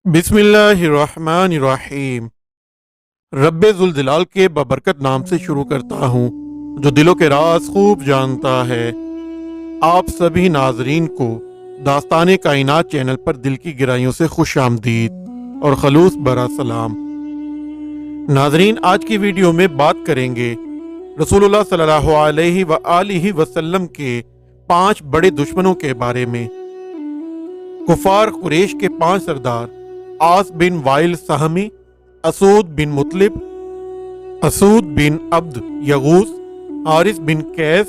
बिस्मिल्लाहिर्रहमानिर्रहीम। रब्बे ज़ुल-जलाल के बबरकत नाम से शुरू करता हूँ जो दिलों के राज खूब जानता है। आप सभी नाजरीन को दास्ताने कायनात चैनल पर दिल की गहराइयों से खुश आमदीद और खलूस बरा सलाम। नाजरीन, आज की वीडियो में बात करेंगे रसूलुल्लाह सल्लल्लाहु अलैहि वसल्लम के 5 बड़े दुश्मनों के बारे में। कुफार कुरैश के 5 सरदार आस बिन वाइल सहमी, असूद बिन मुतलिब, असूद बिन अब्द यगूस, हारिस बिन कैस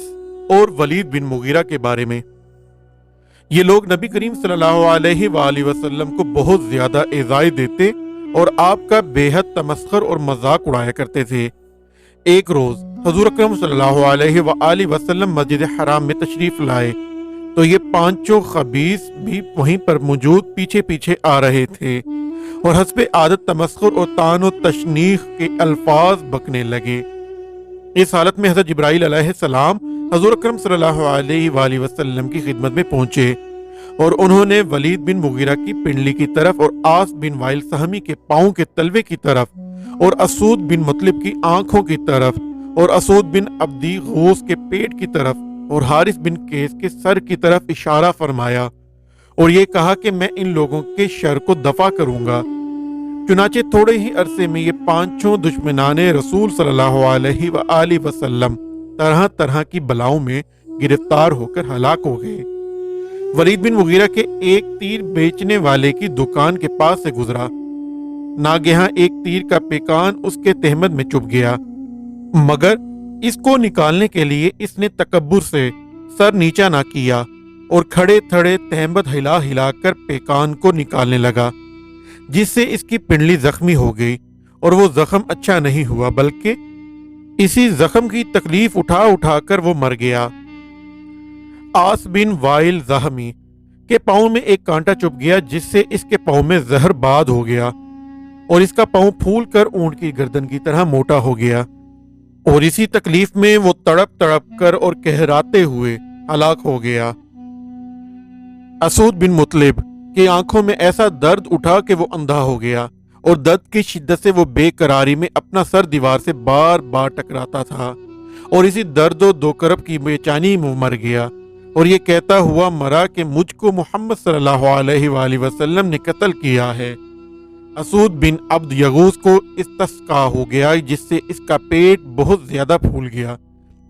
और वलीद बिन मुगीरा के बारे में। ये लोग नबी करीम सल्लल्लाहु अलैहि वसल्लम को बहुत ज्यादा इज़ाए देते और आपका बेहद तमस्खुर और मजाक उड़ाया करते थे। एक रोज हुजूर अकरम सल्लल्लाहु अलैहि वसल्लम मस्जिद हराम में तशरीफ लाए तो ये 5 खबीस भी वहीं पर मौजूद पीछे पीछे आ रहे थे और हस्बे आदत तमस्खुर और तान और तशनीख के अल्फाज बकने लगे। इस हालत में हज़रत जिब्राइल अलैहिस्सलाम हुजूर अकरम सल्लल्लाहु अलैहि वसल्लम की खिदमत में पहुंचे और उन्होंने वलीद बिन मुगीरा की पिंडली की तरफ और आस बिन वाइल सहमी के पाँव के तलवे की तरफ और असूद बिन मुतलिब की आंखों की तरफ और असूद बिन अब्दी गौस के पेट की तरफ और हारिस बिन कैस के सर की तरफ इशारा फरमाया और ये कहा कि मैं इन लोगों के शर को दफा करूंगा। चुनाचे थोड़े ही अरसे में ये 5 दुश्मनाने रसूल सल्लल्लाहु अलैहि वसल्लम तरह तरह की बलाओं में गिरफ्तार होकर हलाक हो गए। वलीद बिन मुगीरा के एक तीर बेचने वाले की दुकान के पास से गुजरा। नागेहां एक तीर का पेकान उसके तहमद में चुभ गया, मगर इसको निकालने के लिए इसने तकब्बुर से सर नीचा ना किया और खड़े खड़े तहमद हिला हिलाकर पेकान को निकालने लगा, जिससे इसकी पिंडली जख्मी हो गई और वो जख्म अच्छा नहीं हुआ बल्कि इसी जख्म की तकलीफ उठा उठाकर वो मर गया। आस बिन वाइल ज़हमी के पाँव में एक कांटा चुभ गया, जिससे इसके पाँव में जहर बाद हो गया और इसका पाँव फूल कर ऊंट की गर्दन की तरह मोटा हो गया और इसी तकलीफ में वो तड़प तड़प कर और कहराते हुए हलाक हो गया। असूद बिन मुतलिब की आंखों में ऐसा दर्द उठा कि वो अंधा हो गया और दर्द की शिद्दत से वो बेकरारी में अपना सर दीवार से बार बार टकराता था और इसी दर्द और दोकरब की बेचैनी में मर गया और ये कहता हुआ मरा कि मुझको मोहम्मद सल्लल्लाहु अलैहि वसल्लम ने कत्ल किया है। असूद बिन अब्द यगूस को इस्तिस्का हो गया, जिससे इसका पेट बहुत ज्यादा फूल गया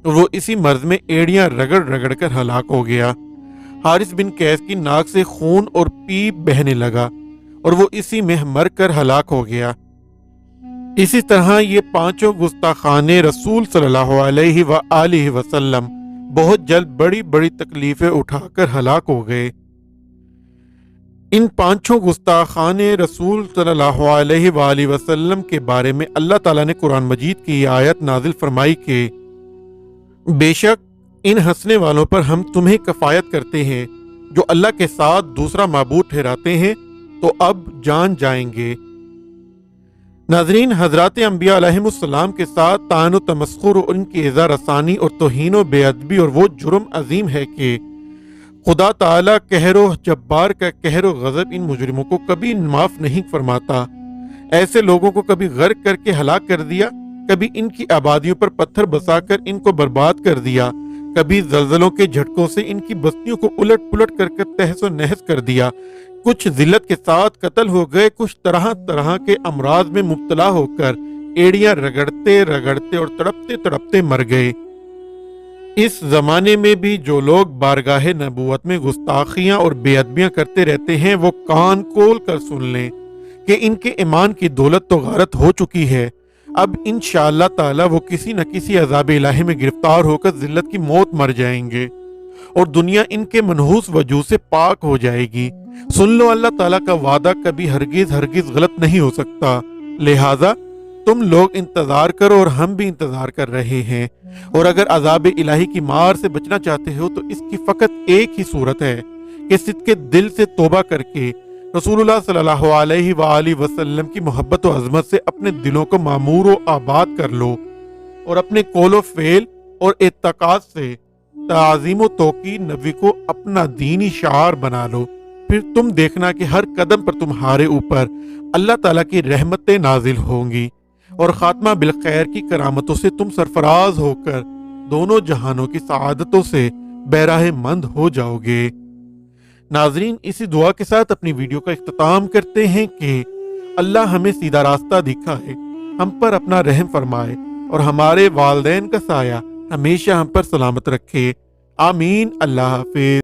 और वो इसी मर्ज में एड़ियां रगड़ रगड़ कर हलाक हो गया। हारिस बिन कैस की नाक से खून और पीप बहने लगा और वो इसी में मर कर हलाक हो गया। इसी तरह ये 5 गुस्ताखाने रसूल सल्लल्लाहु अलैहि वसल्लम बहुत जल्द बड़ी बड़ी तकलीफें उठाकर हलाक हो गए। इन 5 गुस्ताखाने रसूल सल्लल्लाहु अलैहि वसल्लम के बारे में अल्लाह ताला ने कुरान मजीद की आयत नाजिल फरमाई कि बेशक इन हंसने वालों पर हम तुम्हें कफायत करते हैं जो अल्लाह के साथ दूसरा माबूद ठहराते हैं तो अब जान जाएंगे। नाजरीन, हजरत अंबिया अलैहिमुस्सलाम के साथ तान और तमस्खुर और उनकी इज़्ज़ा रसानी और तौहीन और बेअदबी और वो जुर्म अजीम है कि खुदा ताला कहरो जब्बार का कहरो गजब इन मुजरिमों को कभी माफ नहीं फरमाता। ऐसे लोगों को कभी गर्क करके हलाक कर दिया, कभी इनकी आबादियों पर पत्थर बसाकर इनको बर्बाद कर दिया, कभी जल्जलों के झटकों से इनकी बस्तियों को उलट पुलट कर तहस नहस कर दिया। कुछ जिल्लत के साथ कत्ल हो गए, कुछ तरह तरह के अमराज में मुब्तला होकर एड़ियां रगड़ते रगड़ते और तड़पते तड़पते मर गए। इस जमाने में भी जो लोग बारगाहे नबूवत में गुस्ताखियां और बेअदबियां करते रहते हैं वो कान खोल कर सुन लें कि इनके ईमान की दौलत तो गारत हो चुकी है। अब इंशाअल्लाह ताला वो किसी न किसी अज़ाब इलाही में गिरफ्तार होकर जिल्लत की मौत मर जाएंगे और दुनिया इनके मनहूस वजूद से पाक हो जाएगी। सुन लो, अल्लाह ताला का वादा कभी हरगिज हरगिज गलत नहीं हो सकता। लिहाजा तुम लोग इंतजार करो और हम भी इंतजार कर रहे हैं और अगर अज़ाब इलाही की मार से बचना चाहते हो तो इसकी फकत एक ही सूरत है कि सिद्के दिल से तौबा करके रसूलुल्लाह सल्लल्लाहु अलैहि वसल्लम की मोहब्बत और अजमत से अपने दिलों को मामूर व आबाद कर लो और अपने कौलो फेल और एतकाद से ताज़ीम व तौकीर नबी को अपना दीनी शार बना लो। پھر تم دیکھنا کہ ہر قدم پر تمہارے اوپر اللہ تعالیٰ کی رحمتیں نازل ہوں گی اور خاتمہ بالخیر کی کرامتوں سے تم سرفراز ہو کر دونوں جہانوں کی سعادتوں سے بہرہ مند ہو جاؤ گے۔ ناظرین، اسی دعا کے ساتھ اپنی ویڈیو کا اختتام کرتے ہیں کہ اللہ ہمیں سیدھا راستہ دکھائے، ہم پر اپنا رحم فرمائے اور ہمارے والدین کا سایہ ہمیشہ ہم پر سلامت رکھے۔ آمین۔ اللہ حافظ۔